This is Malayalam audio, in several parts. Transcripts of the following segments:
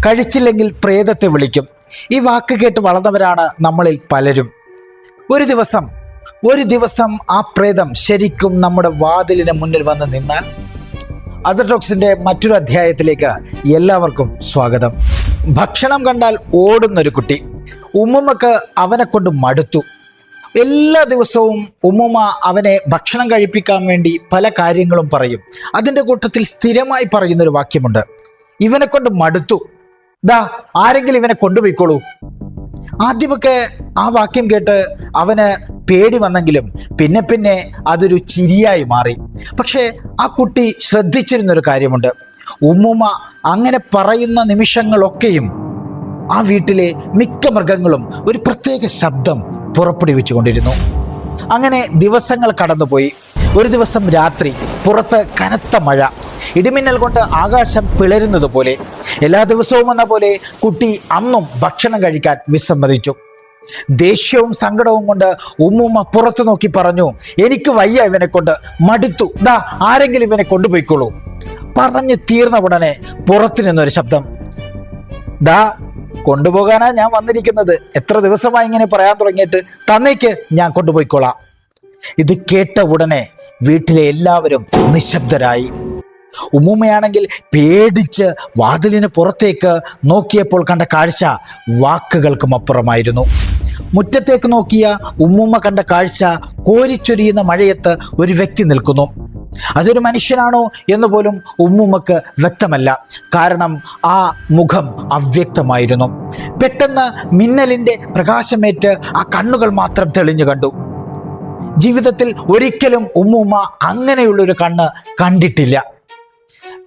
കഴിച്ചില്ലെങ്കിൽ പ്രേതത്തെ വിളിക്കും. ഈ വാക്ക് കേട്ട് വളർന്നവരാണ് നമ്മളിൽ പലരും. ഒരു ദിവസം ആ പ്രേതം ശരിക്കും നമ്മുടെ വാതിലിന് മുന്നിൽ വന്ന് നിന്നാൽ. അസറ്റോക്സിന്റെ മറ്റൊരു അധ്യായത്തിലേക്ക് എല്ലാവർക്കും സ്വാഗതം. ഭക്ഷണം കണ്ടാൽ ഓടുന്നൊരു കുട്ടി. ഉമ്മുമ്മക്ക് അവനെ കൊണ്ട് മടുത്തു. എല്ലാ ദിവസവും ഉമ്മുമ്മ അവനെ ഭക്ഷണം കഴിപ്പിക്കാൻ വേണ്ടി പല കാര്യങ്ങളും പറയും. അതിൻ്റെ കൂട്ടത്തിൽ സ്ഥിരമായി പറയുന്നൊരു വാക്യമുണ്ട്, ഇവനെ കൊണ്ട് മടുത്തു, ദാ ആരെങ്കിലും ഇവനെ കൊണ്ടുപോയിക്കോളൂ. ആദ്യമൊക്കെ ആ വാക്യം കേട്ട് അവന് പേടി വന്നെങ്കിലും പിന്നെ അതൊരു ചിരിയായി മാറി. പക്ഷേ ആ കുട്ടി ശ്രദ്ധിച്ചിരുന്നൊരു കാര്യമുണ്ട്, ഉമ്മുമ്മ അങ്ങനെ പറയുന്ന നിമിഷങ്ങളൊക്കെയും ആ വീട്ടിലെ മിക്ക മൃഗങ്ങളും ഒരു പ്രത്യേക ശബ്ദം പുറപ്പെടുവിച്ചു കൊണ്ടിരുന്നു. അങ്ങനെ ദിവസങ്ങൾ കടന്നുപോയി. ഒരു ദിവസം രാത്രി പുറത്ത് കനത്ത മഴ, ഇടിമിന്നൽ കൊണ്ട് ആകാശം പിളരുന്നത് പോലെ. എല്ലാ ദിവസവും എന്ന പോലെ കുട്ടി അന്നും ഭക്ഷണം കഴിക്കാൻ വിസമ്മതിച്ചു. ദേഷ്യവും സങ്കടവും കൊണ്ട് ഉമ്മുമ്മ പുറത്തു നോക്കി പറഞ്ഞു, എനിക്ക് വയ്യ, ഇവനെ കൊണ്ട് മടുത്തു, ദാ ആരെങ്കിലും ഇവനെ കൊണ്ടുപോയിക്കോളൂ. പറഞ്ഞു തീർന്ന ഉടനെ പുറത്തു നിന്നൊരു ശബ്ദം, ദാ കൊണ്ടുപോകാനാ ഞാൻ വന്നിരിക്കുന്നത്, എത്ര ദിവസമായി ഇങ്ങനെ പറയാൻ തുടങ്ങിയിട്ട്, തന്നേക്ക്, ഞാൻ കൊണ്ടുപോയിക്കോളാം. ഇത് കേട്ട ഉടനെ വീട്ടിലെ എല്ലാവരും നിശബ്ദരായി. ഉമ്മുമ്മയാണെങ്കിൽ പേടിച്ച് വാതിലിന് പുറത്തേക്ക് നോക്കിയപ്പോൾ കണ്ട കാഴ്ച വാക്കുകൾക്കും അപ്പുറമായിരുന്നു. മുറ്റത്തേക്ക് നോക്കിയ ഉമ്മുമ്മ കണ്ട കാഴ്ച, കോരിച്ചൊരിയുന്ന മഴയത്ത് ഒരു വ്യക്തി നിൽക്കുന്നു. അതൊരു മനുഷ്യനാണോ എന്ന് പോലും ഉമ്മുമ്മക്ക് വ്യക്തമല്ല. കാരണം ആ മുഖം അവ്യക്തമായിരുന്നു. പെട്ടെന്ന് മിന്നലിൻ്റെ പ്രകാശമേറ്റ് ആ കണ്ണുകൾ മാത്രം തെളിഞ്ഞു കണ്ടു. ജീവിതത്തിൽ ഒരിക്കലും ഉമ്മുമ്മ അങ്ങനെയുള്ളൊരു കണ്ണ് കണ്ടിട്ടില്ല.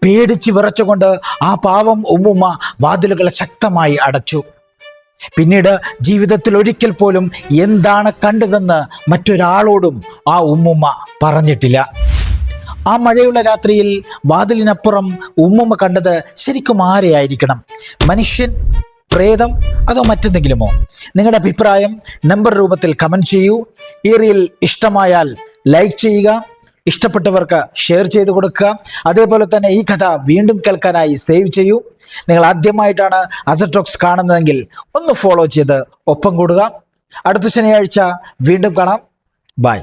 പേടിച്ച് വിറച്ചുകൊണ്ട് ആ പാവം ഉമ്മുമ്മ വാതിലുകൾ ശക്തമായി അടച്ചു. പിന്നീട് ജീവിതത്തിൽ ഒരിക്കൽ പോലും എന്താണ് കണ്ടതെന്ന് മറ്റൊരാളോടും ആ ഉമ്മുമ്മ പറഞ്ഞിട്ടില്ല. ആ മഴയുള്ള രാത്രിയിൽ വാതിലിനപ്പുറം ഉമ്മുമ്മ കണ്ടത് ശരിക്കും ആരെയായിരിക്കണം? മനുഷ്യൻ, പ്രേതം, അതോ മറ്റെന്തെങ്കിലുമോ? നിങ്ങളുടെ അഭിപ്രായം നമ്പർ രൂപത്തിൽ കമൻറ്റ് ചെയ്യൂ. ഈ റീൽ ഇഷ്ടമായാൽ ലൈക്ക് ചെയ്യുക, ഇഷ്ടപ്പെട്ടവർക്ക് ഷെയർ ചെയ്ത് കൊടുക്കുക. അതേപോലെ തന്നെ ഈ കഥ വീണ്ടും കേൾക്കാനായി സേവ് ചെയ്യൂ. നിങ്ങൾ ആദ്യമായിട്ടാണ് അസറ്റോക്സ് കാണുന്നതെങ്കിൽ ഒന്ന് ഫോളോ ചെയ്ത് ഒപ്പം കൂടുക. അടുത്ത ശനിയാഴ്ച വീണ്ടും കാണാം. ബൈ.